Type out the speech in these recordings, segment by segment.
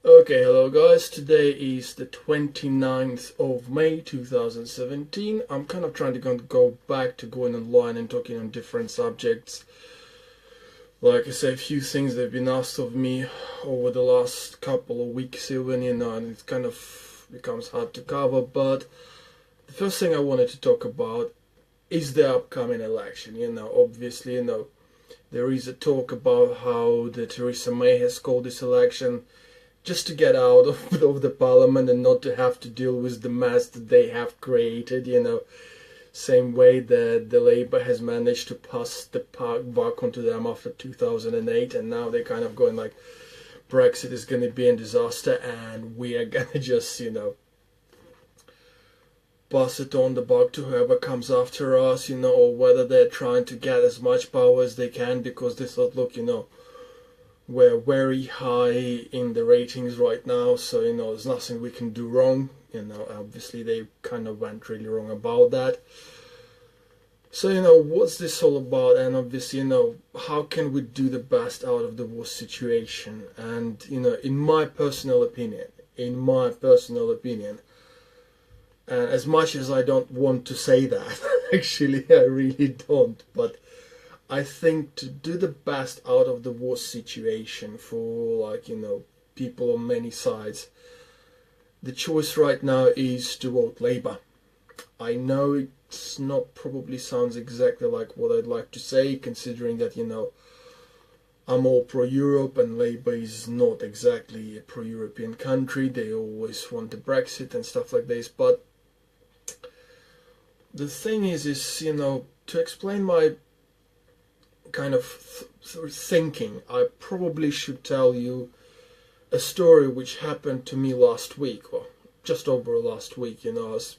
Okay, hello guys. Today is the 29th of May 2017. I'm kind of trying to go back to going online and talking on different subjects. Like I say, a few things that have been asked of me over the last couple of weeks even, and it kind of becomes hard to cover. But the first thing I wanted to talk about is the upcoming election. Obviously, there is a talk about how the Theresa May has called this election just to get out of the parliament and not to have to deal with the mess that they have created, same way that the Labour has managed to pass the buck onto them after 2008, and now they're kind of going like, Brexit is going to be a disaster and we are going to just, pass it on the buck to whoever comes after us, or whether they're trying to get as much power as they can because they thought, look, we're very high in the ratings right now, so there's nothing we can do wrong. Obviously they kind of went really wrong about that. So what's this all about? And obviously how can we do the best out of the worst situation? And in my personal opinion, and as much as I don't want to say that, actually I really don't, but I think to do the best out of the worst situation for people on many sides, the choice right now is to vote Labour. I know it's not probably sounds exactly like what I'd like to say, considering that I'm all pro-Europe and Labour is not exactly a pro-European country. They always want the Brexit and stuff like this, but the thing is to explain my kind of thinking, I probably should tell you a story which happened to me last week, or just over last week. I was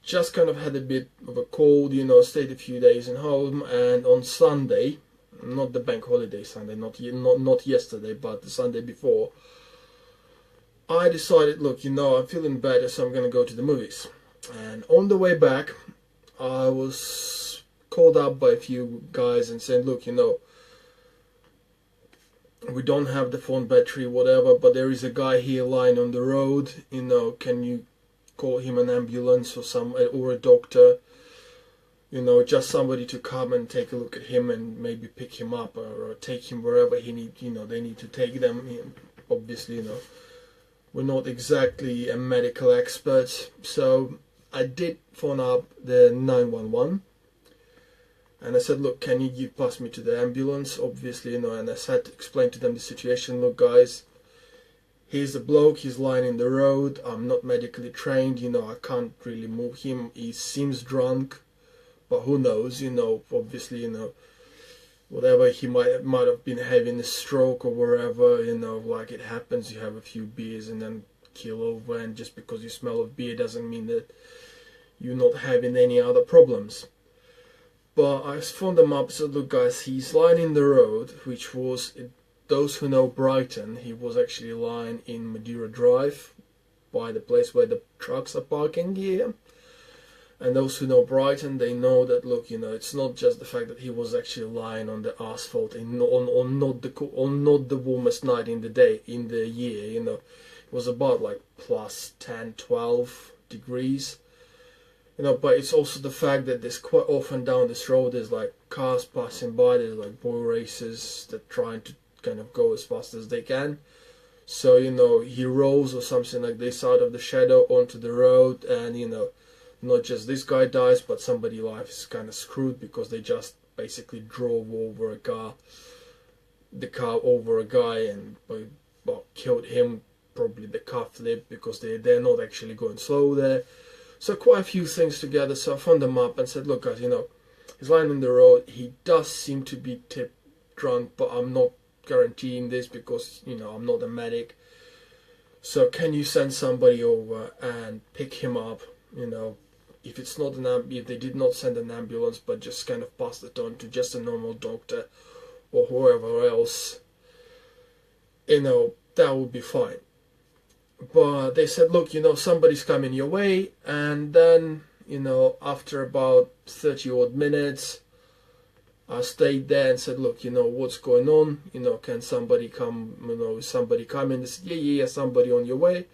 just kind of had a bit of a cold, stayed a few days in home, and on Sunday, not the bank holiday Sunday, not yesterday, but the Sunday before, I decided, look, I'm feeling better, so I'm going to go to the movies. And on the way back, I was called up by a few guys and said, look, we don't have the phone battery, whatever, but there is a guy here lying on the road, can you call him an ambulance or a doctor, just somebody to come and take a look at him and maybe pick him up or take him wherever they need to take them. Obviously, we're not exactly a medical expert, so I did phone up the 911. And I said, look, can you pass me to the ambulance? Obviously, and I said, explain to them the situation. Look, guys, here's a bloke, he's lying in the road. I'm not medically trained, I can't really move him. He seems drunk, but who knows, obviously, whatever, he might have been having a stroke or wherever, like it happens, you have a few beers and then keel over, and just because you smell of beer doesn't mean that you're not having any other problems. But I phoned them up, said, look guys, he's lying in the road, which was, those who know Brighton, he was actually lying in Madeira Drive, by the place where the trucks are parking here. And those who know Brighton, they know that, look, it's not just the fact that he was actually lying on the asphalt on not the warmest night in the year, it was about like plus 10, 12 degrees. But it's also the fact that there's quite often down this road, there's like cars passing by, there's like boy racers that trying to kind of go as fast as they can. So, he rolls or something like this out of the shadow onto the road, and, not just this guy dies, but somebody's life is kind of screwed because they just basically drove over the car over a guy and killed him. Probably the car flipped because they're not actually going slow there. So quite a few things together, so I phoned them up and said, look guys, he's lying on the road, he does seem to be tip drunk, but I'm not guaranteeing this because, I'm not a medic. So can you send somebody over and pick him up, if it's not if they did not send an ambulance, but just kind of pass it on to just a normal doctor or whoever else, that would be fine. But they said, look, somebody's coming your way, and then, after about 30 odd minutes, I stayed there and said, look, what's going on? Can somebody come? Is somebody coming? They said, yeah, somebody on your way.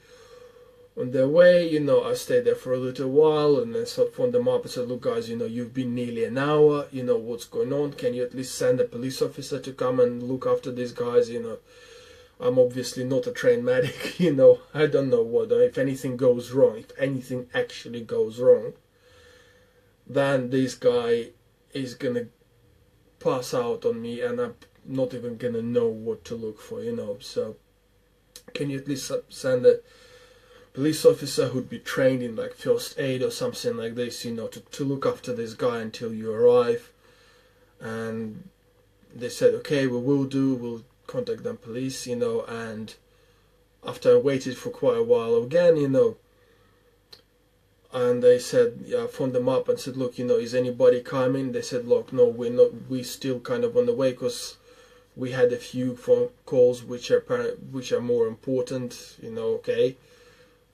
On their way, I stayed there for a little while, and then so phoned them up and said, look guys, you've been nearly an hour, what's going on? Can you at least send a police officer to come and look after these guys? I'm obviously not a trained medic, I don't know what, if anything goes wrong, if anything actually goes wrong, then this guy is gonna pass out on me, and I'm not even gonna know what to look for, so can you at least send a police officer who'd be trained in like first aid or something like this, to look after this guy until you arrive? And they said, okay, we'll contact them police, and after I waited for quite a while again, and they said, I phoned them up and said, look, is anybody coming? They said, look, no, we're still kind of on the way, because we had a few phone calls which are more important, okay.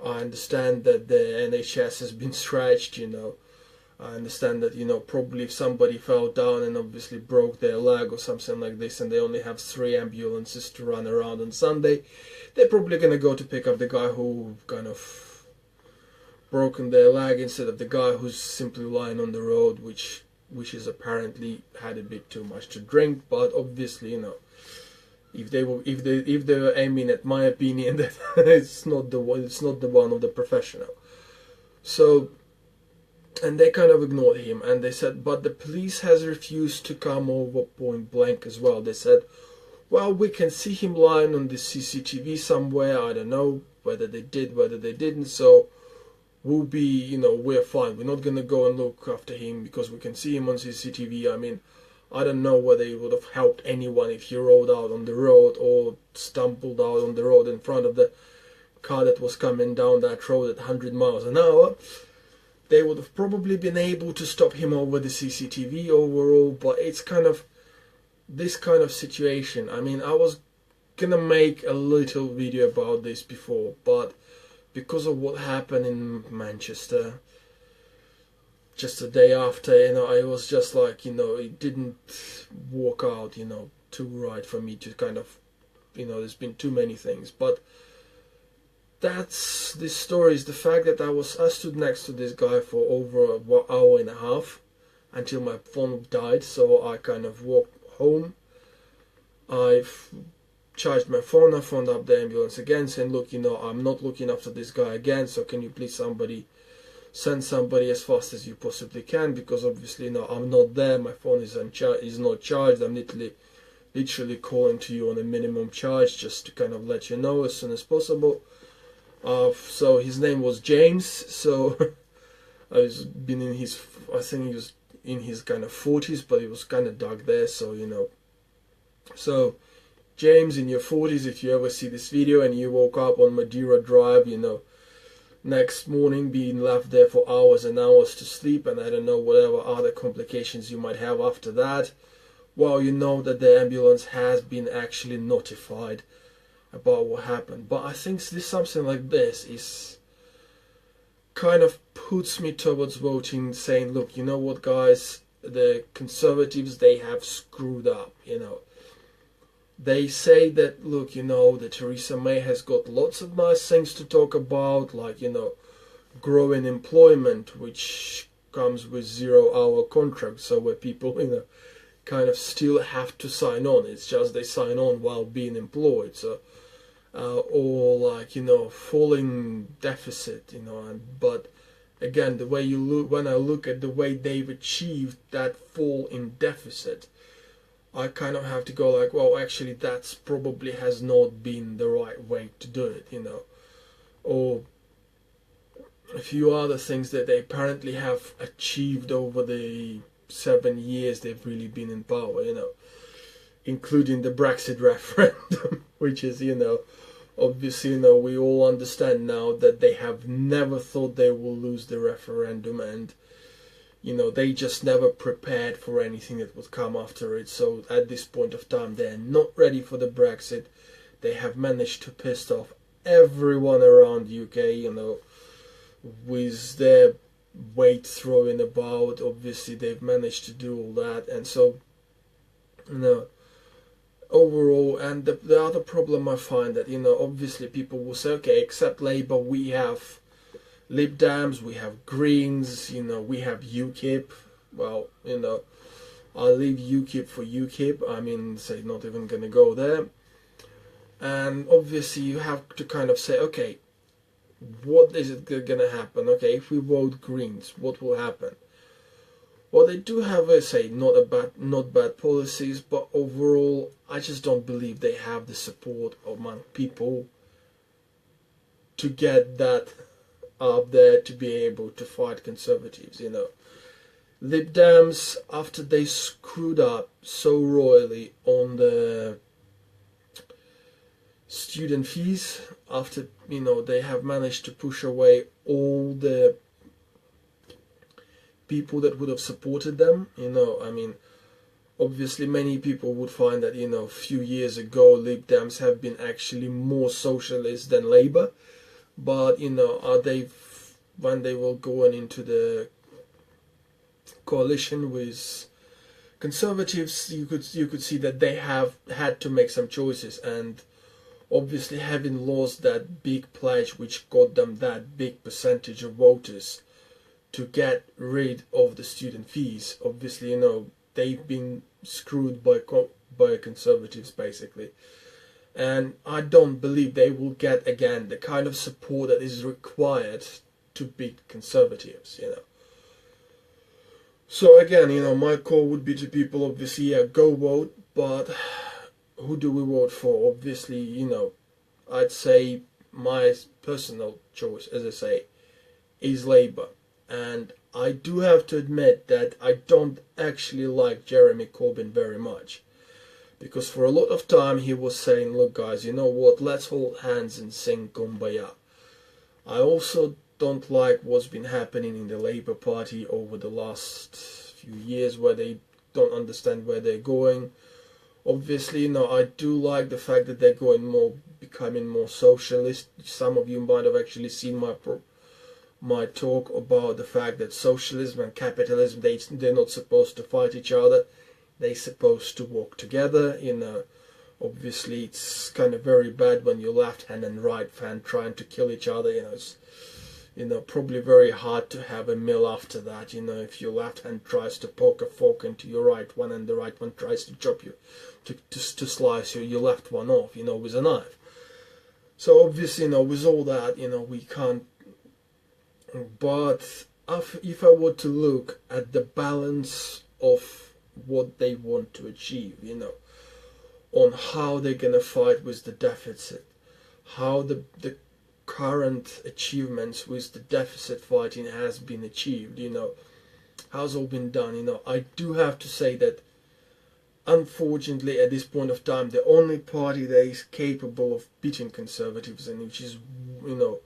I understand that the NHS has been stretched, I understand that, probably if somebody fell down and obviously broke their leg or something like this, and they only have 3 ambulances to run around on Sunday, they're probably going to go to pick up the guy who kind of broken their leg instead of the guy who's simply lying on the road, which is apparently had a bit too much to drink. But obviously, if they were aiming at my opinion, that it's not the one of the professional. So, and they kind of ignored him, and they said, but the police has refused to come over point blank as well. They said, well, we can see him lying on the CCTV somewhere, I don't know whether they did, whether they didn't, so we'll be, we're fine, we're not gonna go and look after him because we can see him on CCTV. I mean, I don't know whether it would have helped anyone if he rolled out on the road or stumbled out on the road in front of the car that was coming down that road at 100 miles an hour. They would have probably been able to stop him over the CCTV overall, but it's kind of this kind of situation. I mean, I was gonna make a little video about this before, but because of what happened in Manchester just the day after, I was just like, it didn't work out, too right for me to kind of, there's been too many things. But that's this story, is the fact that I stood next to this guy for over an hour and a half until my phone died, so I kind of walked home. I've charged my phone, I phoned up the ambulance again saying, look, I'm not looking after this guy again, so can you please send somebody as fast as you possibly can, because obviously I'm not there, my phone is not charged, I'm literally calling to you on a minimum charge just to kind of let you know as soon as possible. So his name was James, so I think he was in his kind of 40s, but it was kind of dark there, so so James, in your 40s, if you ever see this video and you woke up on Madeira Drive, next morning being left there for hours and hours to sleep, and I don't know whatever other complications you might have after that, well, you know that the ambulance has been actually notified about what happened. But I think something like this is kind of puts me towards voting, saying, look, you know what, guys, the Conservatives, they have screwed up, They say that, look, that Theresa May has got lots of nice things to talk about, like, growing employment, which comes with 0-hour contracts, so where people, kind of still have to sign on. It's just they sign on while being employed, so, or like, falling deficit, but again, the way when I look at the way they've achieved that fall in deficit, I kind of have to go like, well, actually, that's probably has not been the right way to do it, or a few other things that they apparently have achieved over the 7 years they've really been in power, including the Brexit referendum, which is, obviously, we all understand now that they have never thought they will lose the referendum, and they just never prepared for anything that would come after it. So at this point of time, they're not ready for the Brexit. They have managed to piss off everyone around UK, with their weight throwing about. Obviously, they've managed to do all that. And so you know, overall. And the other problem I find that, you know, obviously people will say, okay, except Labour, we have Lib Dems, we have Greens, you know, we have UKIP. Well, you know, I'll leave UKIP for UKIP. I mean, say, not even going to go there. And obviously you have to kind of say, okay, what is it going to happen? Okay, if we vote Greens, what will happen? Well, they do have, say, not bad policies, but overall, I just don't believe they have the support among people to get that up there to be able to fight Conservatives, you know. Lib Dems, after they screwed up so royally on the student fees, after, you know, they have managed to push away all the people that would have supported them, you know, I mean, obviously many people would find that, you know, a few years ago Lib Dems have been actually more socialist than Labour, but, you know, when they were going into the coalition with Conservatives, you could see that they have had to make some choices, and obviously having lost that big pledge which got them that big percentage of voters to get rid of the student fees, obviously, you know, they've been screwed by Conservatives basically. And I don't believe they will get again the kind of support that is required to beat Conservatives, you know. So again, you know, my call would be to people, obviously, yeah, go vote, but who do we vote for? Obviously, you know, I'd say my personal choice, as I say, is Labour. And I do have to admit that I don't actually like Jeremy Corbyn very much. Because for a lot of time he was saying, look guys, you know what, let's hold hands and sing Kumbaya. I also don't like what's been happening in the Labour Party over the last few years, where they don't understand where they're going. Obviously, you know, I do like the fact that they're becoming more socialist. Some of you might have actually seen my talk about the fact that socialism and capitalism, they're not supposed to fight each other. They're supposed to work together, you know. Obviously, it's kind of very bad when your left hand and right hand trying to kill each other, you know. It's, you know, probably very hard to have a meal after that, you know, if your left hand tries to poke a fork into your right one and the right one tries to chop you, to slice your left one off, you know, with a knife. So obviously, you know, with all that, you know, we can't. But if I were to look at the balance of what they want to achieve, you know, on how they're going to fight with the deficit, how the current achievements with the deficit fighting has been achieved, you know, how's all been done, you know, I do have to say that unfortunately at this point of time the only party that is capable of beating Conservatives, and which is, you know,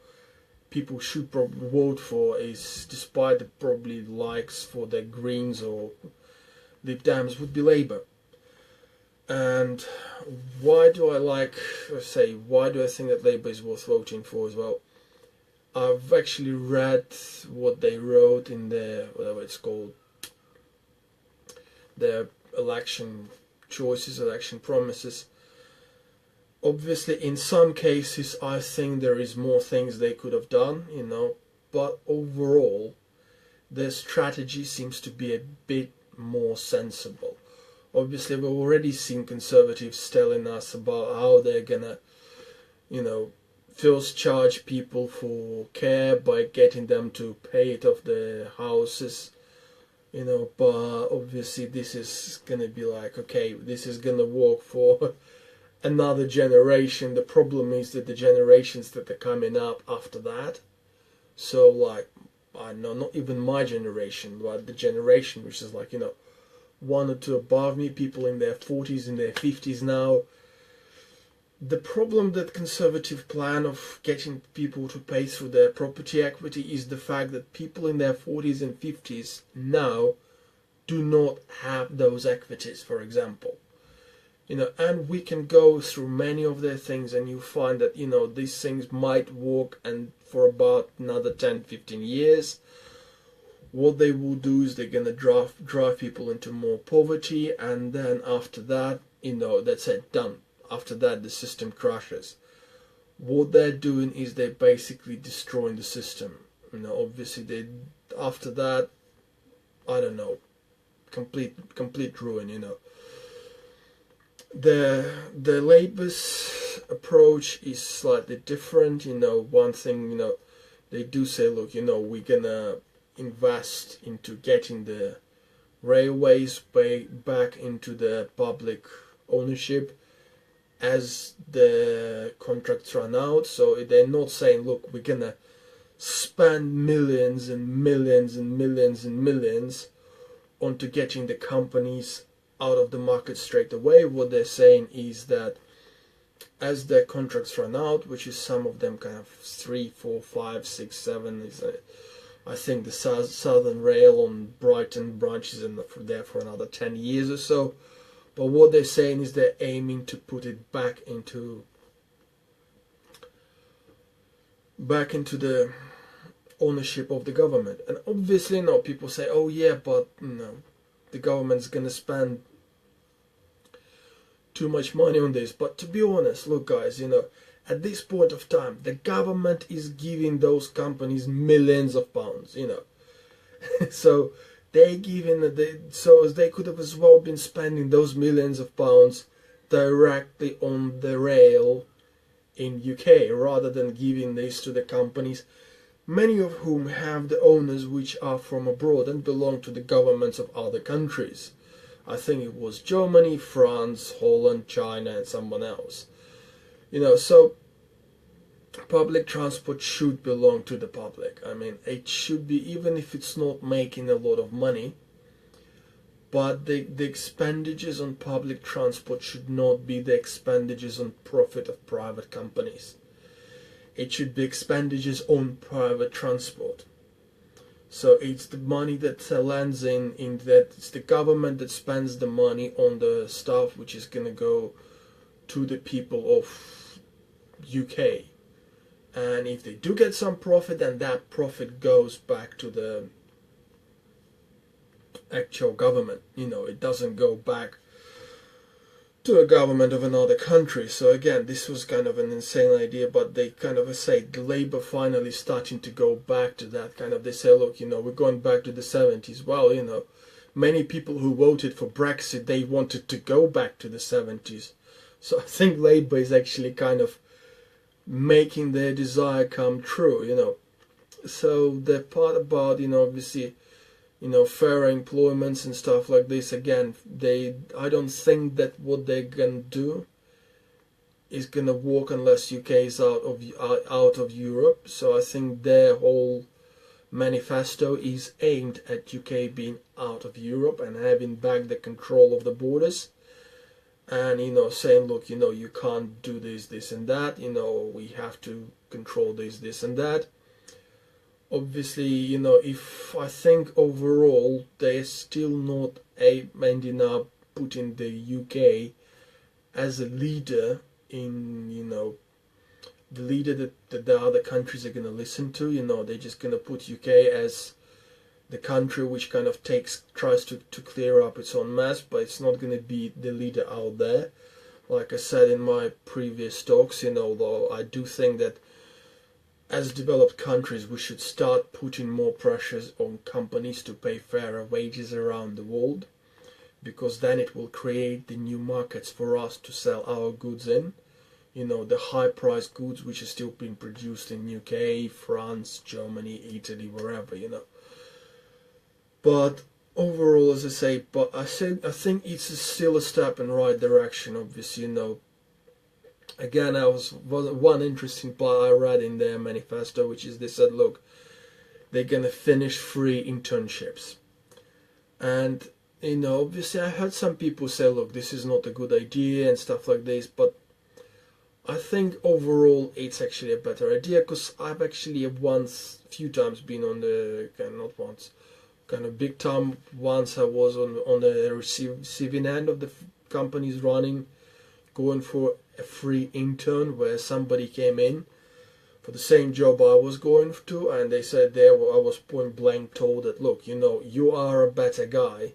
people should probably vote for, is, despite the probably likes for the Greens or Lib Dems, would be Labour. And why do I think that Labour is worth voting for as well? I've actually read what they wrote in their, whatever it's called, their election choices, election promises. Obviously, in some cases, I think there is more things they could have done, you know, but overall, their strategy seems to be a bit more sensible. Obviously, we've already seen Conservatives telling us about how they're gonna, you know, first charge people for care by getting them to pay it off their houses, you know, but obviously this is gonna be like, okay, this is gonna work for another generation. The problem is that the generations that are coming up after that, so like, I don't know, not even my generation, but the generation which is like, you know, one or two above me, people in their 40s, in their 50s now. The problem that Conservative plan of getting people to pay through their property equity is the fact that people in their 40s and 50s now do not have those equities, for example. You know, and we can go through many of their things and you find that, you know, these things might work and for about another 10-15 years. what they will do is they're gonna drive people into more poverty, and then after that, that's it, done. After that, the system crashes. What they're doing is they're basically destroying the system. Obviously, after that, I don't know, complete ruin. The Labour's approach is slightly different. One thing, they do say, look, we're gonna invest into getting the railways back into the public ownership as the contracts run out. So they're not saying, look, we're gonna spend millions and millions and millions and millions onto getting the companies out of the market straight away. What they're saying is that as their contracts run out, which is some of them kind of 3, 4, 5, 6, 7, is I think the Southern Rail on Brighton branch is there for another 10 years or so. But what they're saying is they're aiming to put it back into the ownership of the government. And obviously, people say, oh yeah, but the government's gonna spend too much money on this. But to be honest, look guys, at this point of time, the government is giving those companies millions of pounds, so they're giving so they could have as well been spending those millions of pounds directly on the rail in UK, rather than giving this to the companies, many of whom have the owners which are from abroad and belong to the governments of other countries. I think it was Germany, France, Holland, China, and someone else. So public transport should belong to the public. I mean, it should be, even if it's not making a lot of money, but the expenditures on public transport should not be the expenditures on profit of private companies. It should be expenditures on private transport. So it's the money that lands in that, it's the government that spends the money on the stuff which is going to go to the people of UK. And if they do get some profit, then that profit goes back to the actual government. It doesn't go back to a government of another country. So again, this was kind of an insane idea, but they kind of say the Labour finally starting to go back to that kind of, they say, look, we're going back to the 70s. Well, many people who voted for Brexit, they wanted to go back to the 70s. So I think Labour is actually kind of making their desire come true, So the part about, obviously, fair employments and stuff like this, again, I don't think that what they're gonna do is gonna work unless UK is out of Europe. So I think their whole manifesto is aimed at UK being out of Europe and having back the control of the borders. And saying, look, you can't do this and that, we have to control this and that. Obviously, if I think overall they're still not ending up putting the UK as a leader in, the leader that the other countries are going to listen to. They're just going to put UK as the country which kind of tries to clear up its own mess, but it's not going to be the leader out there. Like I said in my previous talks, though I do think that as developed countries we should start putting more pressures on companies to pay fairer wages around the world, because then it will create the new markets for us to sell our goods in. The high priced goods which are still being produced in UK, France, Germany, Italy, wherever, But overall, as I say, I think it's still a step in the right direction. Obviously, again, one interesting part I read in their manifesto, which is they said, look, they're gonna finish free internships, and obviously I heard some people say, look, this is not a good idea and stuff like this, but I think overall it's actually a better idea, because I've actually few times been on the kind of big time. Once I was on the receiving end of the companies running, going for a free intern where somebody came in for the same job I was going to, and they said there I was point blank told that, look, you are a better guy,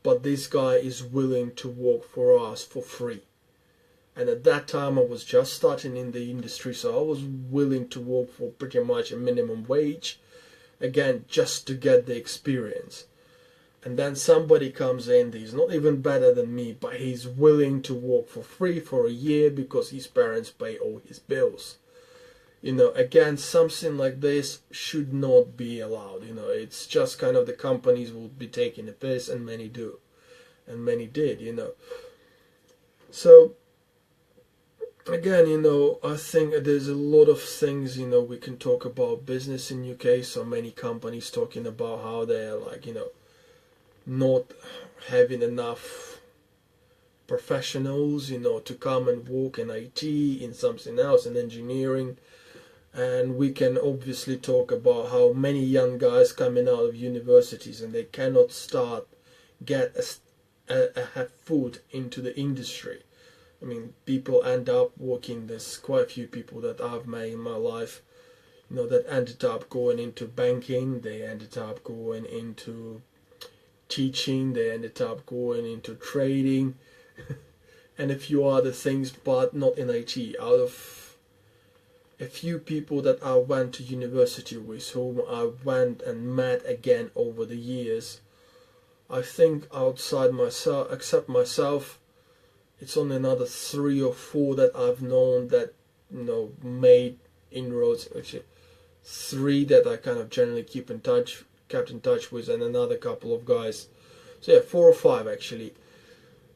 but this guy is willing to work for us for free. And at that time I was just starting in the industry, so I was willing to work for pretty much a minimum wage, again, just to get the experience. And then somebody comes in, he's not even better than me, but he's willing to work for free for a year because his parents pay all his bills. Again, something like this should not be allowed. It's just kind of the companies will be taking a piss, and many do. And many did, So, again, I think there's a lot of things, we can talk about business in UK. So many companies talking about how they're like, not having enough professionals, to come and work in IT, in something else, in engineering. And we can obviously talk about how many young guys coming out of universities and they cannot get a foot into the industry. I mean, people end up working. There's quite a few people that I've met in my life, that ended up going into banking, they ended up going into teaching, they ended up going into trading, and a few other things, but not in IT. Out of a few people that I went to university with, whom I went and met again over the years, I think outside myself, except myself, it's only another 3 or 4 that I've known that, made inroads. Actually, 3 that I kind of generally kept in touch with, and another couple of guys. So yeah, 4 or 5 actually,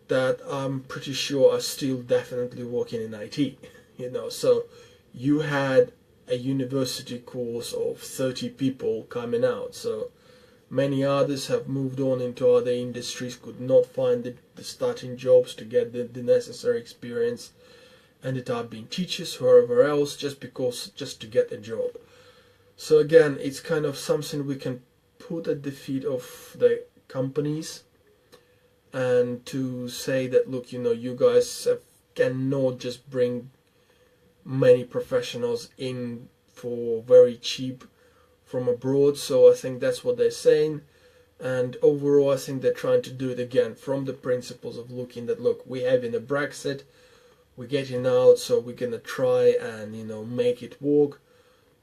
that I'm pretty sure are still definitely working in IT. So you had a university course of 30 people coming out. So many others have moved on into other industries, could not find the starting jobs to get the necessary experience, ended up being teachers, wherever else, just to get a job. So again, it's kind of something we can put at the feet of the companies, and to say that, look, you guys cannot just bring many professionals in for very cheap from abroad. So I think that's what they're saying. And overall, I think they're trying to do it again from the principles of looking that, look, we're having a Brexit, we're getting out, so we're going to try and, make it work.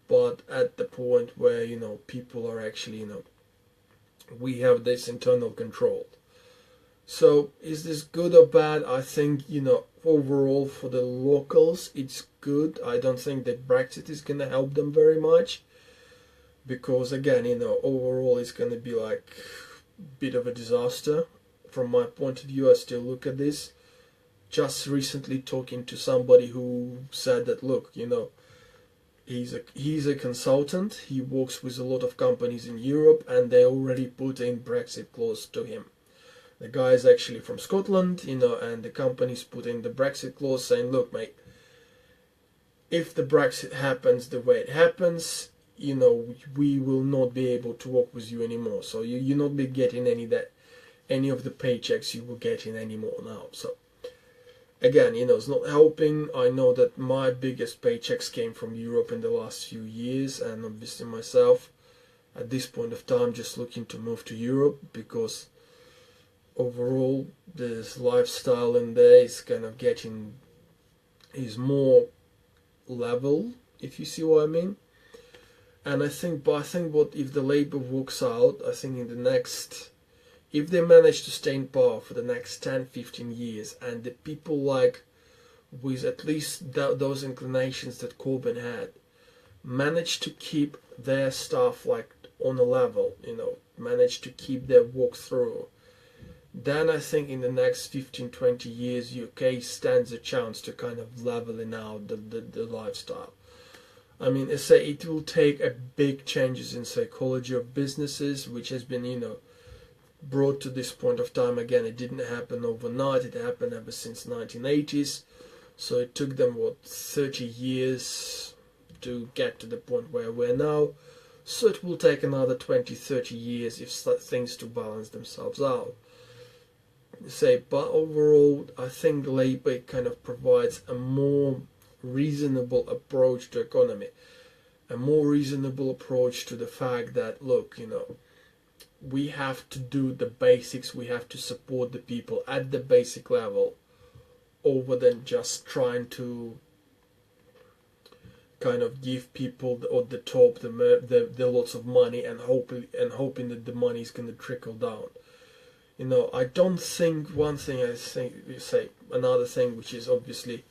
But at the point where, people are actually, we have this internal control. So is this good or bad? I think, overall for the locals, it's good. I don't think that Brexit is going to help them very much. Because again, overall it's going to be like a bit of a disaster. From my point of view, I still look at this. Just recently talking to somebody who said that, look, he's a consultant. He works with a lot of companies in Europe, and they already put in Brexit clause to him. The guy is actually from Scotland, and the companies put in the Brexit clause saying, look, mate, if the Brexit happens the way it happens, we will not be able to work with you anymore. So you'll not be getting any of the paychecks you were getting anymore now. So again, it's not helping. I know that my biggest paychecks came from Europe in the last few years, and obviously myself at this point of time just looking to move to Europe, because overall this lifestyle in there is kind of is more level, if you see what I mean. And I think what if the Labour works out, I think if they manage to stay in power for the next 10-15 years, and the people like with at least those inclinations that Corbyn had manage to keep their stuff like on a level, manage to keep their walk through, then I think in the next 15-20 years UK stands a chance to kind of leveling out the lifestyle. I mean, I say it will take a big changes in psychology of businesses, which has been, brought to this point of time. Again, it didn't happen overnight. It happened ever since 1980s. So it took them, 30 years to get to the point where we're now. So it will take another 20-30 years if things to balance themselves out. But overall, I think Labour kind of provides a more reasonable approach to economy, a more reasonable approach to the fact that, look, we have to do the basics, we have to support the people at the basic level, over than just trying to kind of give people at the top the lots of money and hoping that the money is going to trickle down. I don't think one thing, I think you say another thing, which is obviously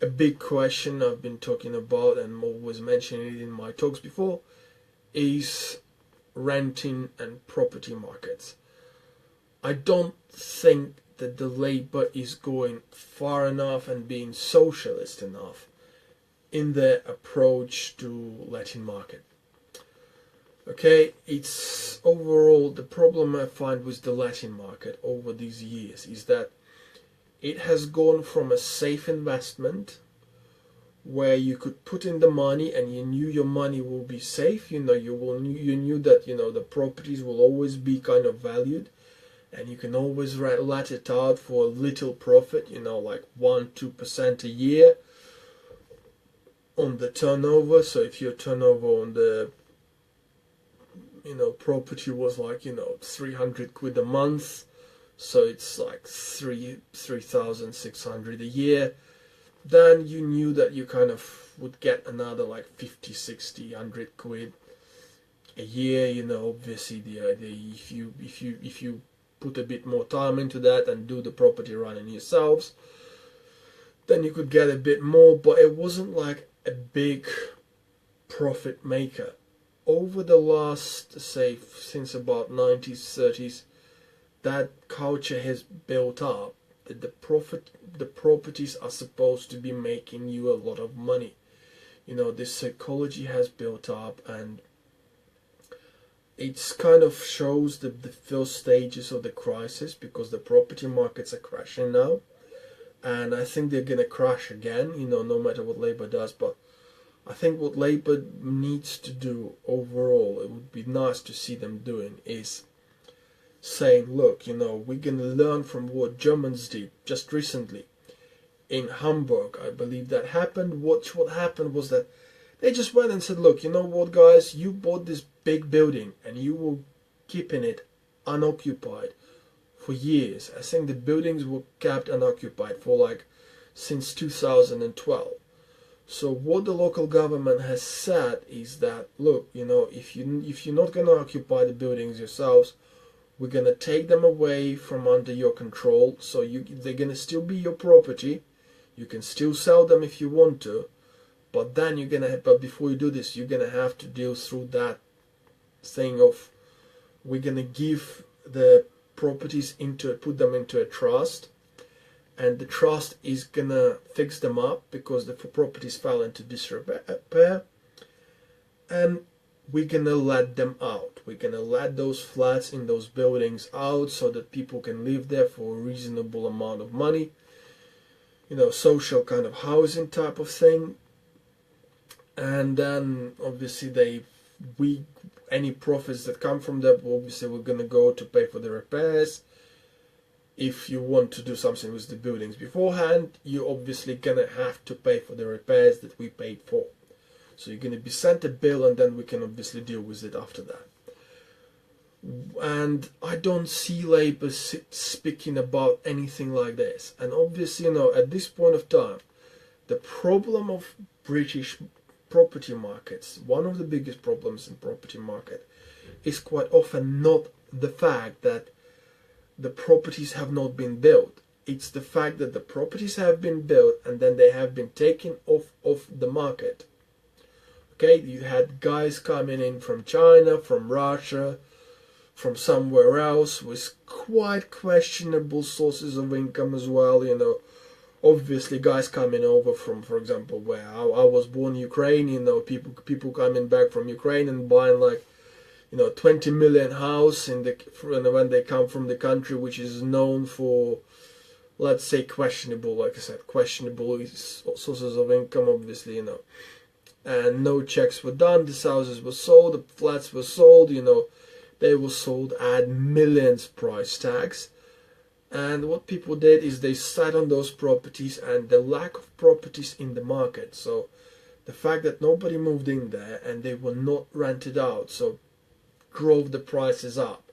a big question I've been talking about and always mentioning it in my talks before, is renting and property markets. I don't think that the Labour is going far enough and being socialist enough in their approach to letting market. Okay, it's overall the problem I find with the letting market over these years is that it has gone from a safe investment where you could put in the money and you knew your money will be safe. You knew that the properties will always be kind of valued, and you can always let it out for a little profit. Like 1-2% a year on the turnover. So if your turnover on the property was like 300 quid a month, so it's like 3,600 a year, then you knew that you kind of would get another like 50, 60, 100 quid a year. Obviously the if you put a bit more time into that and do the property running yourselves, then you could get a bit more, but it wasn't like a big profit maker. Over the last, say, since about 90s, 30s, that culture has built up that the properties are supposed to be making you a lot of money. This psychology has built up, and it's kind of shows the first stages of the crisis, because the property markets are crashing now, and I think they're gonna crash again, no matter what Labour does. But I think what Labour needs to do overall, it would be nice to see them doing, is saying, look, we're going to learn from what Germans did just recently in Hamburg. I believe that happened. What happened was that they just went and said, look, you know what, guys, you bought this big building and you were keeping it unoccupied for years. I think the buildings were kept unoccupied for since 2012. So what the local government has said is that, look, if you're not going to occupy the buildings yourselves, we're going to take them away from under your control. So they're going to still be your property. You can still sell them if you want to, but then but before you do this, you're going to have to deal through that thing of, we're going to give the properties put them into a trust, and the trust is gonna fix them up because the properties fell into disrepair, and we're gonna let them out. We're gonna let those flats in those buildings out so that people can live there for a reasonable amount of money, social kind of housing type of thing. And then obviously any profits that come from that, obviously we're gonna go to pay for the repairs. If you want to do something with the buildings beforehand, you're obviously gonna have to pay for the repairs that we paid for. So you're gonna be sent a bill, and then we can obviously deal with it after that. And I don't see Labour speaking about anything like this. And obviously, at this point of time, the problem of British property markets, one of the biggest problems in property market, is quite often not the fact that the properties have not been built. It's the fact that the properties have been built and then they have been taken off the market. Okay, you had guys coming in from China, from Russia, from somewhere else with quite questionable sources of income as well. Obviously guys coming over from, for example, where I was born, Ukraine. People coming back from Ukraine and buying 20 million house when they come from the country which is known for, let's say, questionable, like I said, questionable sources of income, obviously, and no checks were done. These houses were sold, the flats were sold, they were sold at millions price tags, And what people did is they sat on those properties, and the lack of properties in the market, so the fact that nobody moved in there and they were not rented out, so drove the prices up.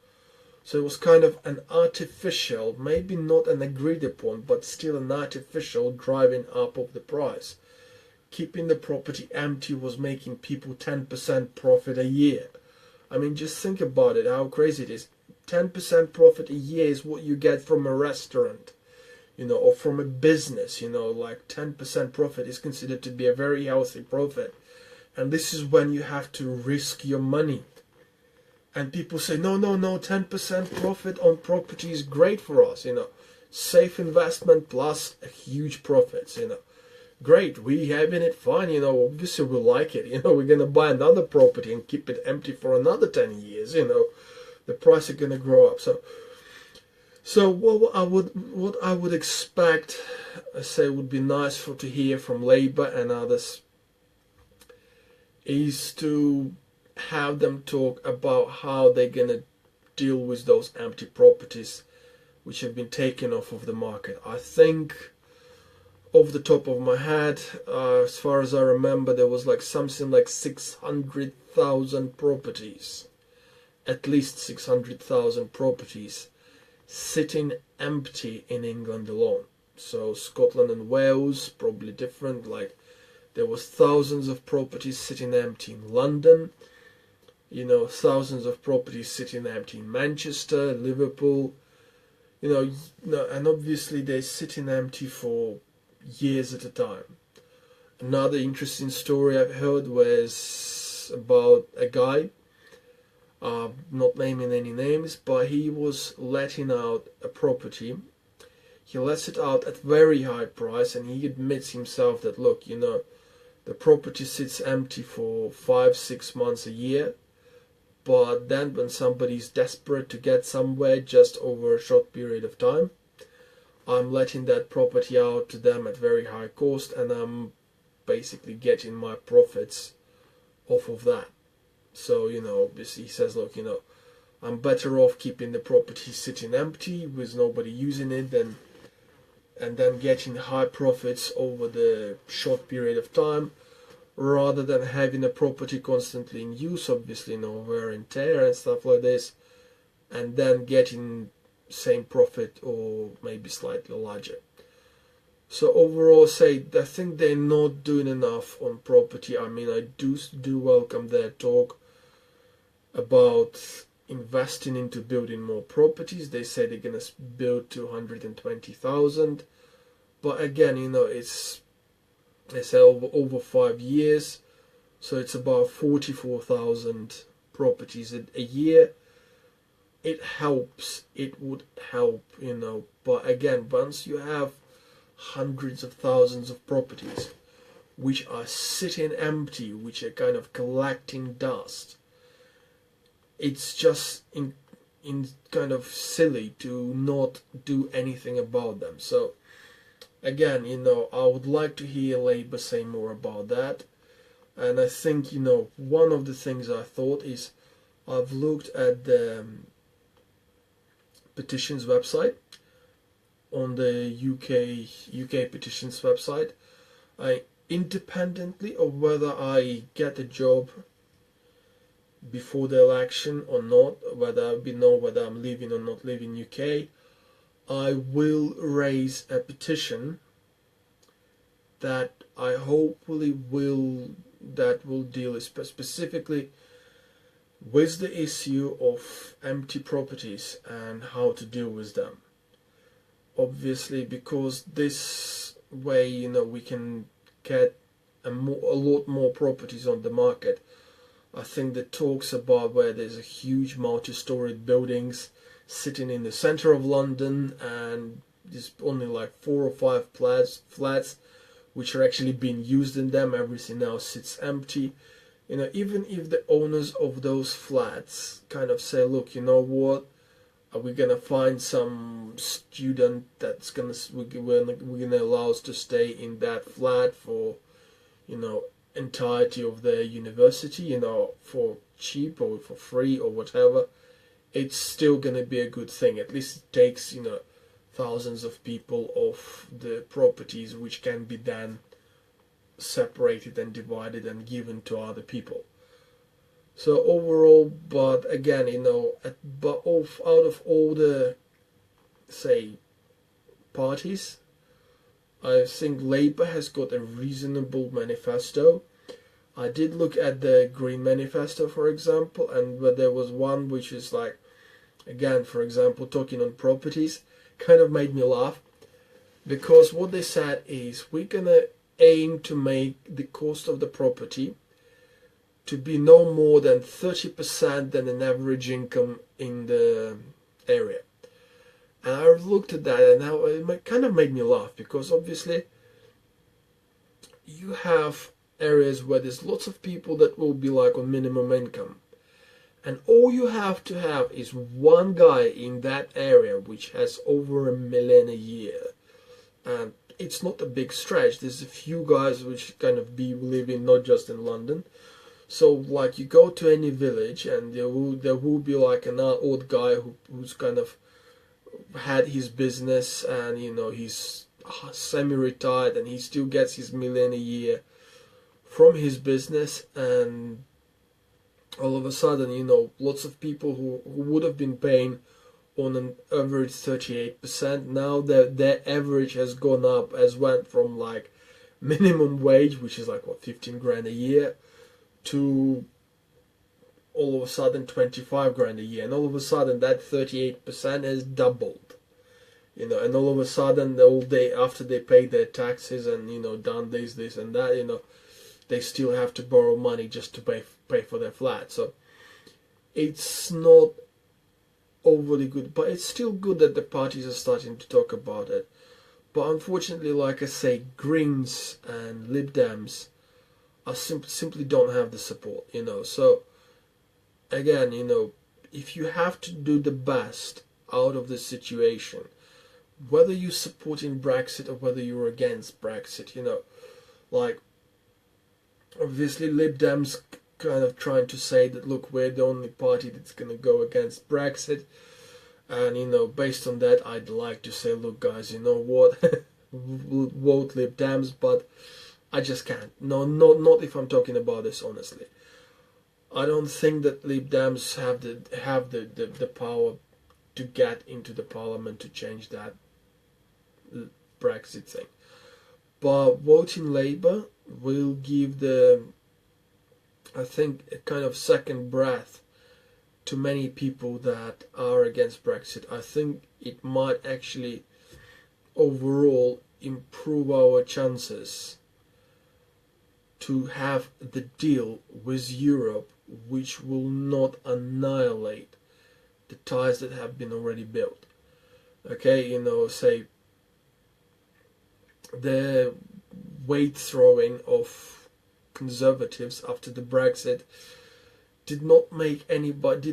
So it was kind of an artificial, maybe not an agreed upon, but still an artificial driving up of the price. Keeping the property empty was making people 10% profit a year. I mean, just think about it, how crazy it is. 10% profit a year is what you get from a restaurant, or from a business, like 10% profit is considered to be a very healthy profit. And this is when you have to risk your money. And people say, no, 10% profit on property is great for us, safe investment plus a huge profits, Great, we having it fine, obviously we like it, we're going to buy another property and keep it empty for another 10 years, the price is going to grow up. So what I would expect, I say, would be nice to hear from Labour and others, is to have them talk about how they're going to deal with those empty properties which have been taken off of the market. I think, off the top of my head, as far as I remember, there was something like 600,000 properties, at least 600,000 properties sitting empty in England alone. So Scotland and Wales probably different, there was thousands of properties sitting empty in London, thousands of properties sitting empty in Manchester, Liverpool, and obviously they're sitting empty for years at a time. Another interesting story I've heard was about a guy, not naming any names, but he was letting out a property. He lets it out at very high price, and he admits himself that, look, the property sits empty for 5-6 months a year, but then when somebody's desperate to get somewhere just over a short period of time, I'm letting that property out to them at very high cost, and I'm basically getting my profits off of that. So, obviously he says, look, I'm better off keeping the property sitting empty with nobody using it and then getting high profits over the short period of time, rather than having a property constantly in use, obviously, wear and tear and stuff like this, and then getting same profit or maybe slightly larger. So overall, I think they're not doing enough on property. I mean, I do welcome their talk about investing into building more properties. They say they're going to build 220,000, but again, they say over 5 years, so it's about 44,000 properties a year. It helps, it would help, but again, once you have hundreds of thousands of properties which are sitting empty, which are kind of collecting dust, it's just in kind of silly to not do anything about them. So again, I would like to hear Labour say more about that. And I think, one of the things I thought is, I've looked at the petitions website, on the UK petitions website. Independently of whether I get a job before the election or not, whether I'm leaving or not leaving UK, I will raise a petition that I hopefully will deal specifically with the issue of empty properties and how to deal with them. Obviously, because this way, we can get a lot more properties on the market. I think the talks about where there's a huge multi-storied buildings sitting in the center of London, and there's only 4 or 5 flats which are actually being used in them. Everything else sits empty. Even if the owners of those flats kind of say, look, what, are we gonna find some student that's we're gonna allow us to stay in that flat for entirety of their university, for cheap or for free or whatever, it's still gonna be a good thing. At least it takes thousands of people of the properties, which can be then separated and divided and given to other people. So overall, but again, out of all the, say, parties, I think Labour has got a reasonable manifesto. I did look at the Green Manifesto, for example, and but there was one which is like, again, for example, talking on properties, kind of made me laugh, because what they said is, we're gonna aim to make the cost of the property to be no more than 30% than an average income in the area. And I looked at that, and now it kind of made me laugh, because obviously you have areas where there's lots of people that will be like on minimum income, and all you have to have is one guy in that area which has over $1 million a year, and it's not a big stretch. There's a few guys which kind of be living not just in London. So like you go to any village, and there will be like an old guy who's kind of had his business, and he's semi-retired, and he still gets his $1 million a year from his business. And all of a sudden, lots of people who would have been paying on an average 38%, now their average has gone up, went from like minimum wage, which is like what, 15 grand a year, to all of a sudden 25 grand a year. And all of a sudden that 38% has doubled, and all of a sudden all day after they pay their taxes and done this and that, they still have to borrow money just to pay for their flat. So it's not overly good, but it's still good that the parties are starting to talk about it. But unfortunately, like I say, Greens and Lib Dems are simply don't have the support, So again, if you have to do the best out of the situation, whether you're supporting Brexit or whether you're against Brexit, like obviously Lib Dems kind of trying to say that, look, we're the only party that's going to go against Brexit, and based on that, I'd like to say, look guys, you know what, vote Lib Dems, but I just can't. No, not if I'm talking about this honestly. I don't think that Lib Dems have the power to get into the parliament to change that Brexit thing. But voting Labour will give I think, a kind of second breath to many people that are against Brexit. I think it might actually overall improve our chances to have the deal with Europe, which will not annihilate the ties that have been already built. Okay, say the weight throwing of Conservatives after the Brexit did not make anybody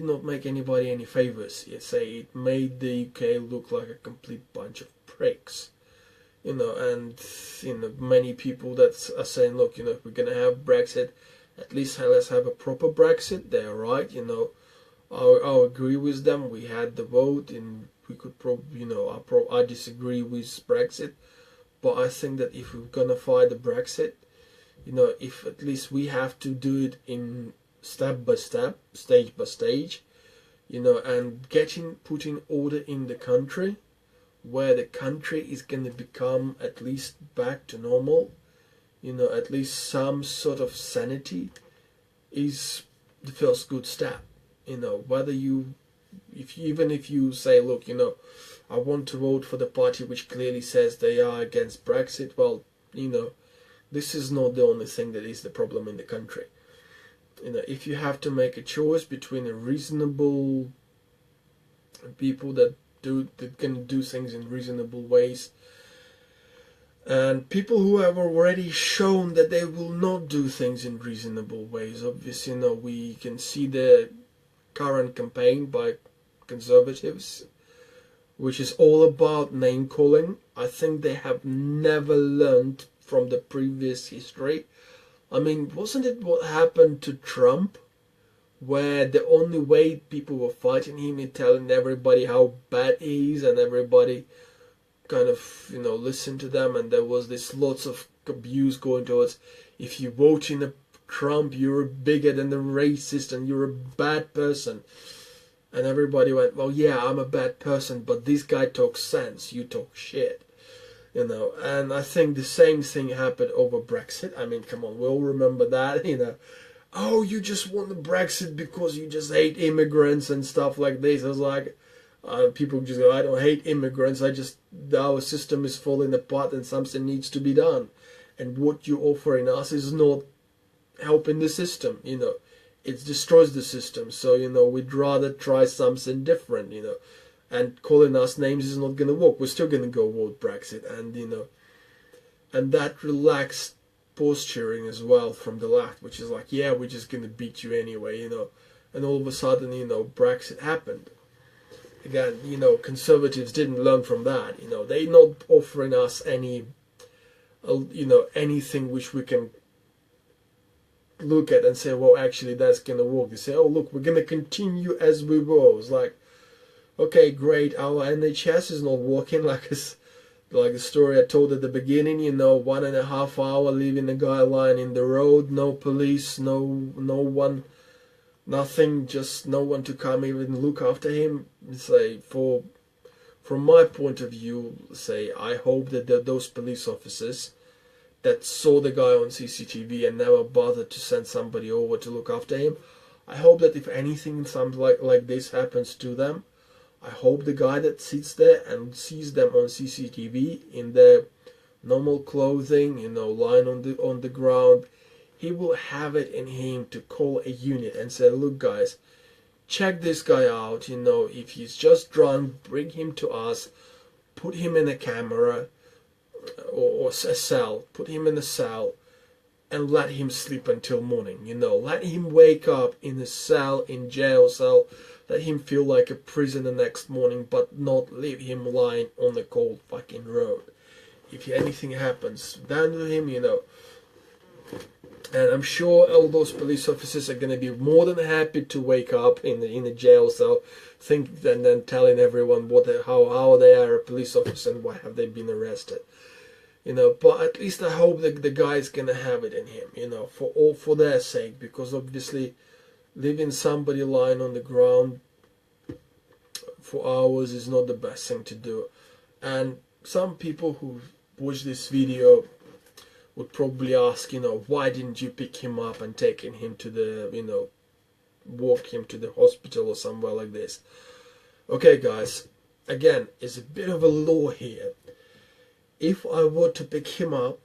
any favors. It made the UK look like a complete bunch of pricks. And many people that are saying, look, if we're gonna have Brexit, at least let's have a proper Brexit. They're right, I'll agree with them. We had the vote, and we could probably, I disagree with Brexit, but I think that if we're gonna fight the Brexit, if at least we have to do it in step by step, stage by stage, and putting order in the country, where the country is going to become at least back to normal, at least some sort of sanity, is the first good step. Whether even if you say, look, I want to vote for the party which clearly says they are against Brexit, well, this is not the only thing that is the problem in the country. If you have to make a choice between a reasonable people that can do things in reasonable ways, and people who have already shown that they will not do things in reasonable ways. Obviously, we can see the current campaign by Conservatives, which is all about name calling. I think they have never learned from the previous history. I mean, wasn't it what happened to Trump, where the only way people were fighting him is telling everybody how bad he is, and everybody kind of, listen to them, and there was this lots of abuse going towards, if you vote in a Trump, you're a bigot and a racist and you're a bad person. And everybody went, well, yeah, I'm a bad person, but this guy talks sense, you talk shit. And I think the same thing happened over Brexit. I mean, come on, we all remember that, oh, you just want the Brexit because you just hate immigrants and stuff like this. I was like, people just go, I don't hate immigrants, our system is falling apart and something needs to be done. And what you're offering us is not helping the system, it destroys the system. So, we'd rather try something different, and calling us names is not going to work. We're still going to go vote Brexit, and that relaxed posturing as well from the left, which is like, yeah, we're just going to beat you anyway, and all of a sudden, Brexit happened. Again, conservatives didn't learn from that, they're not offering us any, anything which we can look at and say, well, actually that's going to work. They say, oh, look, we're going to continue as we were. It's like, okay, great, our NHS is not working, like the story I told at the beginning, 1.5 hour leaving the guy lying in the road, no police, no one, nothing, just no one to come even look after him. Say, from my point of view, say, I hope that those police officers that saw the guy on CCTV and never bothered to send somebody over to look after him, I hope that if anything something like this happens to them, I hope the guy that sits there and sees them on CCTV in their normal clothing, lying on the ground, he will have it in him to call a unit and say, look guys, check this guy out, if he's just drunk, bring him to us, put him in a camera, or a cell, put him in a cell and let him sleep until morning, let him wake up in a cell, in jail cell, let him feel like a prisoner next morning, but not leave him lying on the cold fucking road. If anything happens down to him, and I'm sure all those police officers are going to be more than happy to wake up in the jail cell, and then telling everyone how they are a police officer and why have they been arrested. But at least I hope that the guy's gonna have it in him, for their sake, because obviously leaving somebody lying on the ground for hours is not the best thing to do. And some people who watch this video would probably ask, why didn't you pick him up and take him to the, walk him to the hospital or somewhere like this? Okay guys, again, it's a bit of a law here. If I were to pick him up,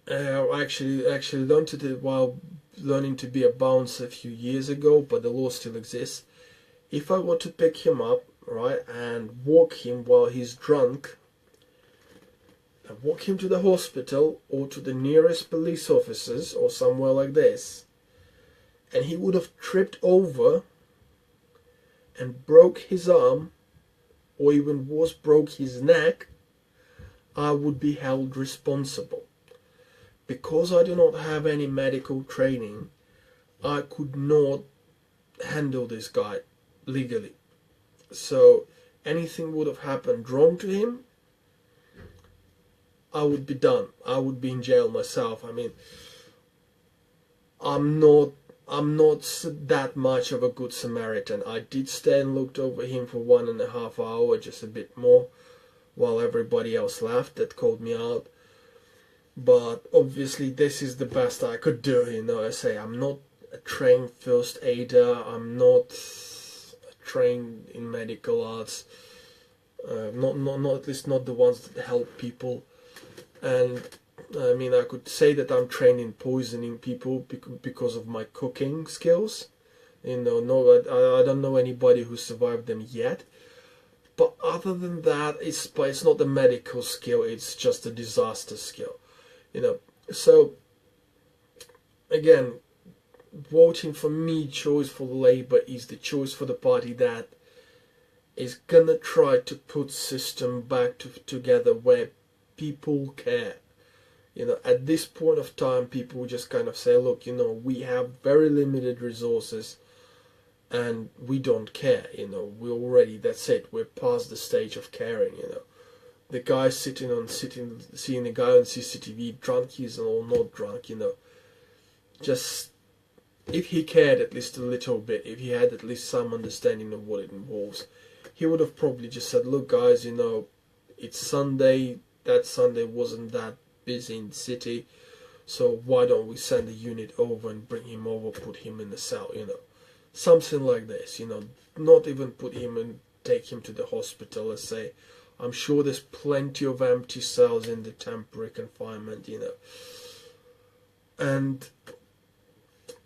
I actually learned it while learning to be a bouncer a few years ago, but the law still exists. If I were to pick him up, right, and walk him while he's drunk, and walk him to the hospital or to the nearest police officers or somewhere like this, and he would have tripped over and broke his arm, or even worse, broke his neck, I would be held responsible. Because I do not have any medical training, I could not handle this guy legally. So anything would have happened wrong to him, I would be done. I would be in jail myself. I mean, I'm not that much of a good Samaritan. I did stay and looked over him for 1.5 hours, just a bit more, while everybody else left that called me out. But obviously this is the best I could do, I say I'm not a trained first aider, I'm not trained in medical arts, not at least not the ones that help people. And I mean, I could say that I'm trained in poisoning people because of my cooking skills. I don't know anybody who survived them yet. But other than that, it's not a medical skill, it's just a disaster skill. So again, voting for me, choice for Labour is the choice for the party that is gonna try to put system back together where people care. At this point of time, people just kind of say, look, we have very limited resources and we don't care, that's it, we're past the stage of caring, the guy seeing the guy on CCTV, drunk he is or not drunk, just if he cared at least a little bit, if he had at least some understanding of what it involves, he would have probably just said, look guys, it's Sunday, that Sunday wasn't that busy in the city, so why don't we send a unit over and bring him over, put him in the cell, something like this, not even put him and take him to the hospital and say, I'm sure there's plenty of empty cells in the temporary confinement, and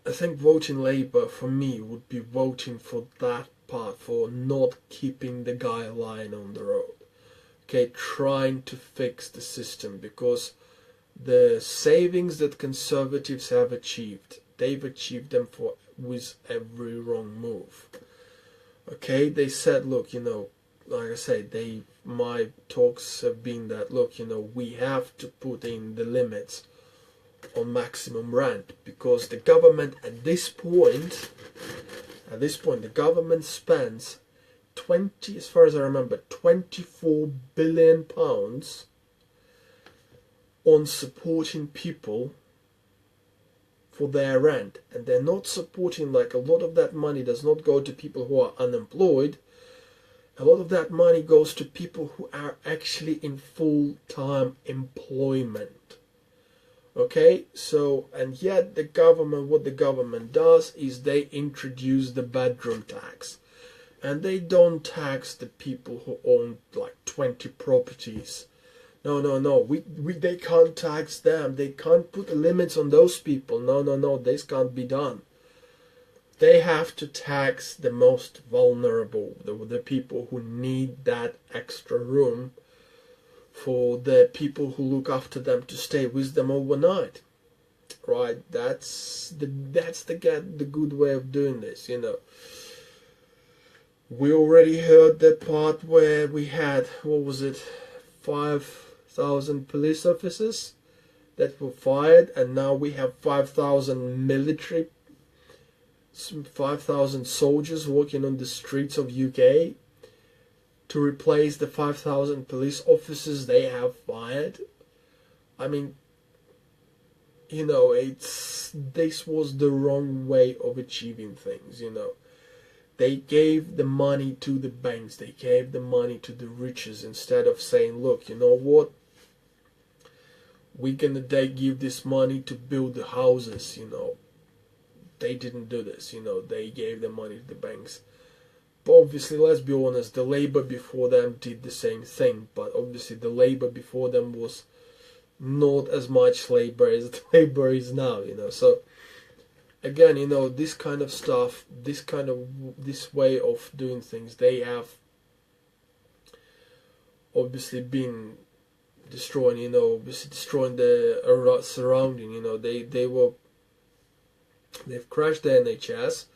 I think voting Labour for me would be voting for that part, for not keeping the guy lying on the road. Okay, trying to fix the system, because the savings that Conservatives have achieved, they've achieved them with every wrong move. Okay, they said, look, like I said, my talks have been that, look, we have to put in the limits on maximum rent, because the government at this point the government spends as far as I remember, 24 billion pounds on supporting people for their rent, and they're not supporting, like, a lot of that money does not go to people who are unemployed. A lot of that money goes to people who are actually in full-time employment. Okay, so, and yet what the government does is they introduce the bedroom tax. And they don't tax the people who own like 20 properties. No, they can't tax them. They can't put limits on those people. No, this can't be done. They have to tax the most vulnerable, the people who need that extra room, for the people who look after them to stay with them overnight, right? That's the good way of doing this, We already heard the part where we had, 5,000 police officers that were fired, and now we have 5,000 soldiers walking on the streets of UK to replace the 5,000 police officers they have fired. I mean, this was the wrong way of achieving things, They gave the money to the banks, they gave the money to the riches, instead of saying, look, you know what, we're gonna give this money to build the houses, They didn't do this, they gave the money to the banks. But obviously, let's be honest, the Labour before them did the same thing, but obviously the Labour before them was not as much Labour as the Labour is now, so again, this kind of stuff, this way of doing things, they have obviously been destroying, destroying the surrounding, they've crashed the NHS.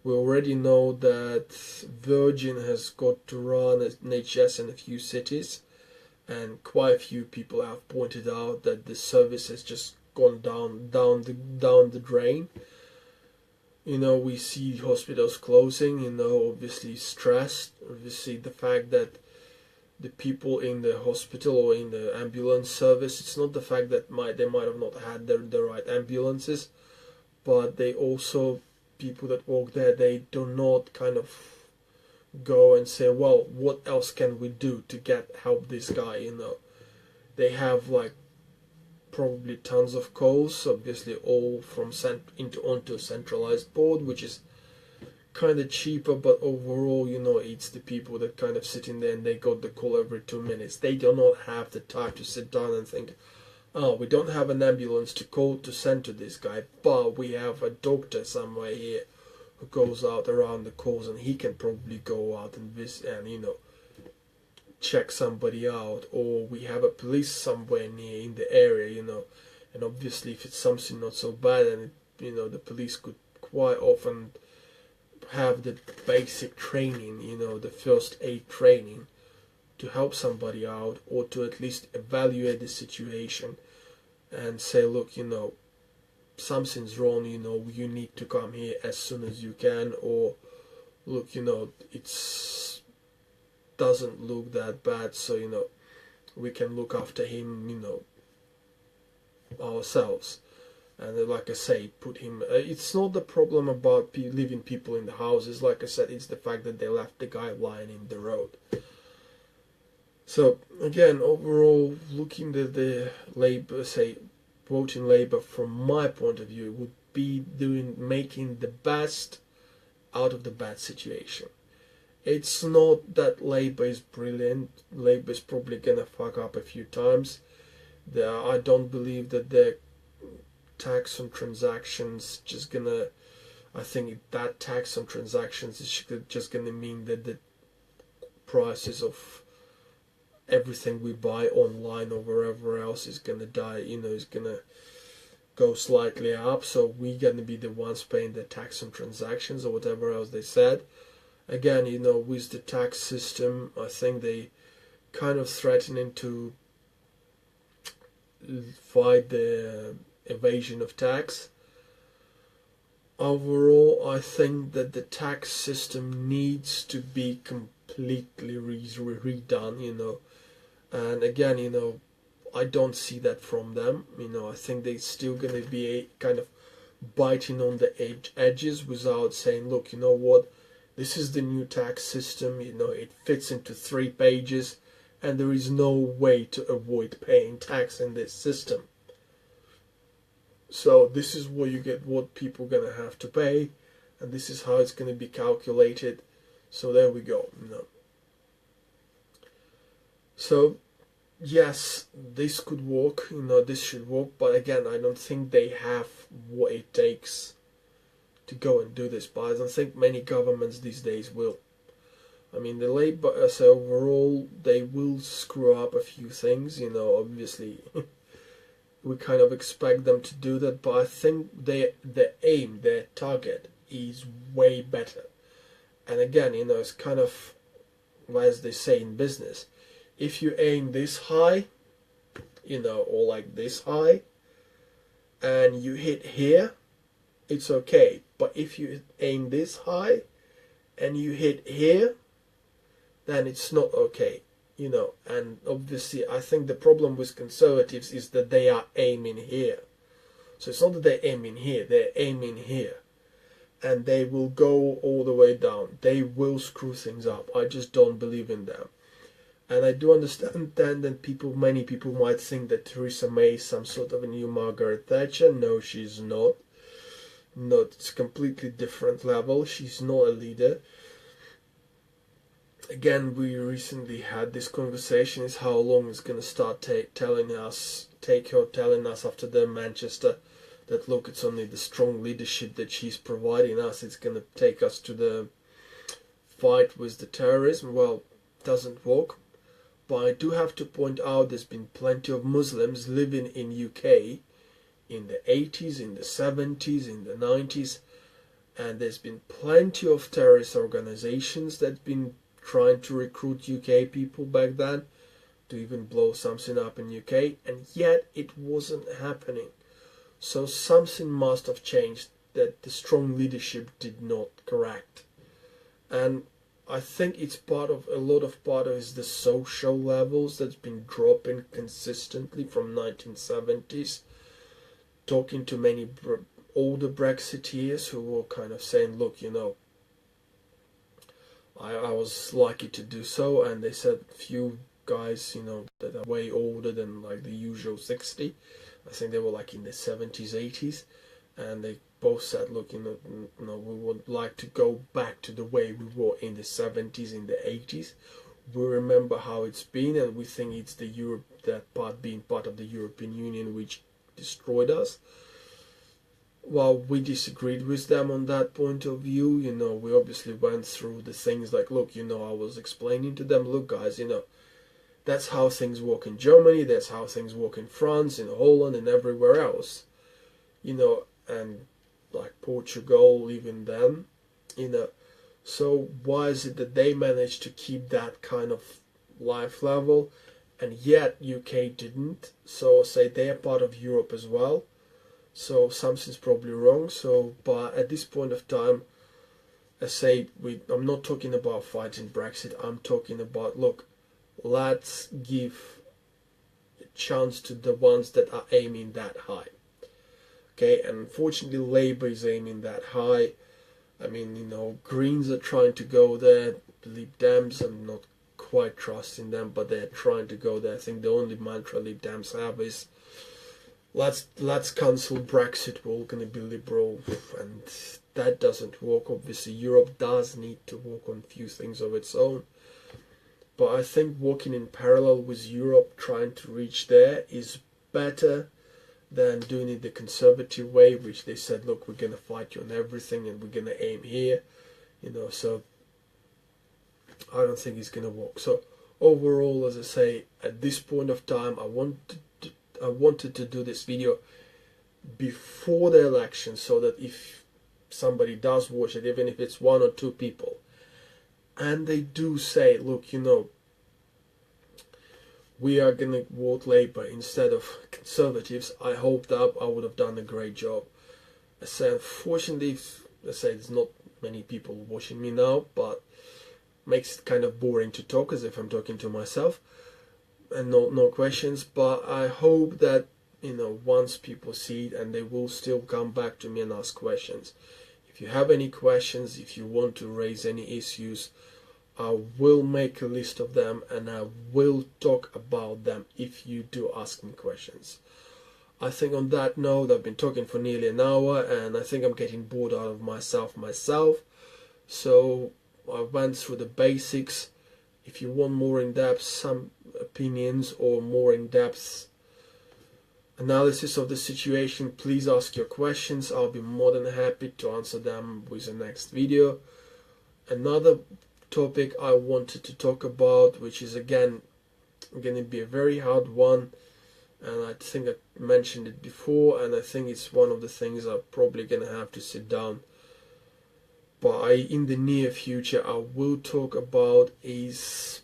We already know that Virgin has got to run an NHS in a few cities, and quite a few people have pointed out that the service has just gone down the drain. We see hospitals closing, obviously stress, obviously the fact that the people in the hospital or in the ambulance service, it's not the fact that they might have not had the right ambulances, but they also, people that work there, they do not kind of go and say, well, what else can we do to help this guy, They have like probably tons of calls, obviously all from onto a centralized board, which is kind of cheaper, but overall, it's the people that kind of sit in there and they got the call every 2 minutes. They do not have the time to sit down and think, oh, we don't have an ambulance to send to this guy, but we have a doctor somewhere here who goes out around the calls, and he can probably go out and visit and, check somebody out, or we have a police somewhere near in the area, and obviously if it's something not so bad, and the police could quite often have the basic training, the first aid training to help somebody out, or to at least evaluate the situation and say, look, something's wrong, you need to come here as soon as you can, or look, it's doesn't look that bad, so we can look after him, ourselves. And like I say, put him. It's not the problem about leaving people in the houses. Like I said, it's the fact that they left the guy lying in the road. So again, overall, looking at the Labour, voting Labour from my point of view, would be making the best out of the bad situation. It's not that Labour is brilliant. Labour is probably gonna fuck up a few times. I don't believe that the tax on transactions just gonna. I think that tax on transactions is just gonna mean that the prices of everything we buy online or wherever else is gonna die. Is gonna go slightly up. So we're gonna be the ones paying the tax on transactions or whatever else they said. Again, with the tax system, I think they kind of threatening to fight the evasion of tax. Overall, I think that the tax system needs to be completely redone, and again, I don't see that from them. I think they're still going to be kind of biting on the edges without saying, look, you know what, this is the new tax system, it fits into 3 pages, and there is no way to avoid paying tax in this system. So this is what you get, what people are going to have to pay, and this is how it's going to be calculated. So there we go. So yes, this could work, this should work, but again, I don't think they have what it takes to go and do this, but I don't think many governments these days will. I mean, the Labour, so overall, they will screw up a few things, obviously. We kind of expect them to do that, but I think their aim, their target is way better. And again, it's kind of, as they say in business, if you aim this high, or like this high, and you hit here, it's okay. But if you aim this high and you hit here, then it's not okay, and obviously I think the problem with conservatives is that they are aiming here. So it's not that they're aiming here, they're aiming here. And they will go all the way down. They will screw things up. I just don't believe in them. And I do understand then that many people might think that Theresa May is some sort of a new Margaret Thatcher. No, she's not. No, it's a completely different level. She's not a leader. Again, we recently had this conversation, is how long it's going to start telling us after the Manchester that, look, it's only the strong leadership that she's providing us, it's going to take us to the fight with the terrorism. Well, it doesn't work. But I do have to point out there's been plenty of Muslims living in UK in the 80s, in the 70s, in the 90s, and there's been plenty of terrorist organizations that've been trying to recruit UK people back then to even blow something up in UK, and yet it wasn't happening. So something must have changed that the strong leadership did not correct. And I think it's part of is the social levels that's been dropping consistently from 1970s. Talking to many older Brexiteers who were kind of saying, look, I was lucky to do so, and they said few guys, that are way older than like the usual 60. I think they were like in the 70s, 80s, and they both said, look, we would like to go back to the way we were in the 70s, in the 80s. We remember how it's been, and we think it's being part of the European Union which destroyed us. Well, we disagreed with them on that point of view. We obviously went through the things like, look, I was explaining to them, look, guys, that's how things work in Germany, that's how things work in France, in Holland, and everywhere else. And like Portugal, even then, So why is it that they managed to keep that kind of life level, and yet UK didn't? So say they're part of Europe as well. So something's probably wrong. But at this point of time, I'm not talking about fighting Brexit. I'm talking about, look, let's give chance to the ones that are aiming that high. Okay, and unfortunately Labour is aiming that high. I mean, you know, Greens are trying to go there. Lib Dems, I'm not quite trusting them, but they're trying to go there. I think the only mantra Lib Dems have is let's cancel Brexit, we're all going to be liberal, and that doesn't work. Obviously Europe does need to work on a few things of its own, but I think working in parallel with Europe trying to reach there is better than doing it the conservative way, which they said, look, we're going to fight you on everything and we're going to aim here, you know. So I don't think it's going to work. So overall, as I say, at this point of time, I wanted to do this video before the election, so that if somebody does watch it, even if it's 1 or 2 people, and they do say, look, you know, we are going to vote Labour instead of Conservatives, I hope that I would have done a great job. I say, unfortunately, I say there's not many people watching me now, but makes it kind of boring to talk as if I'm talking to myself, and no questions. But I hope that, you know, once people see it, and they will still come back to me and ask questions. If you have any questions, if you want to raise any issues, I will make a list of them and I will talk about them if you do ask me questions. I think on that note, I've been talking for nearly an hour and I think I'm getting bored out of myself. So I went through the basics. If you want more in-depth some opinions or more in-depth analysis of the situation, please ask your questions. I'll be more than happy to answer them with the next video. Another topic I wanted to talk about, which is again going to be a very hard one, and I think I mentioned it before, and I think it's one of the things I'm probably going to have to sit down in the near future I will talk about, is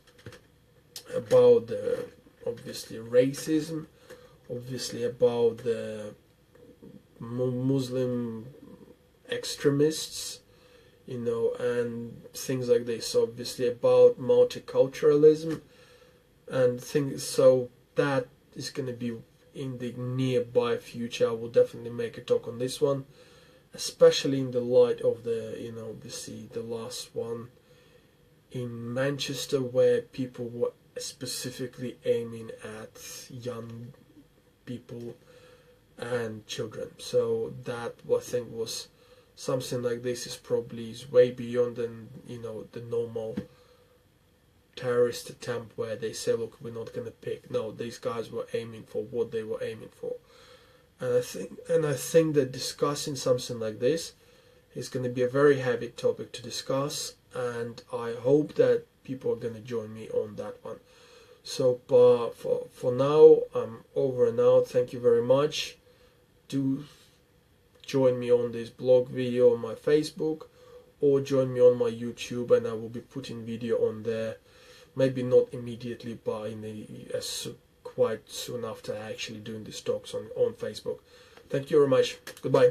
about the obviously racism, obviously about the Muslim extremists, you know, and things like this, obviously about multiculturalism and things. So that is going to be in the nearby future. I will definitely make a talk on this one, especially in the light of the, you know, obviously the last one in Manchester, where people were specifically aiming at young people and children. So that I think was something like this is way beyond than, you know, the normal terrorist attempt where they say, look, we're not going to pick. No, these guys were aiming for what they were aiming for. And I think that discussing something like this is going to be a very heavy topic to discuss, and I hope that people are going to join me on that one. So for now, I'm over and out. Thank you very much. Do join me on this blog video on my Facebook, or join me on my YouTube, and I will be putting video on there. Maybe not immediately, but quite soon after actually doing these talks on Facebook. Thank you very much. Goodbye.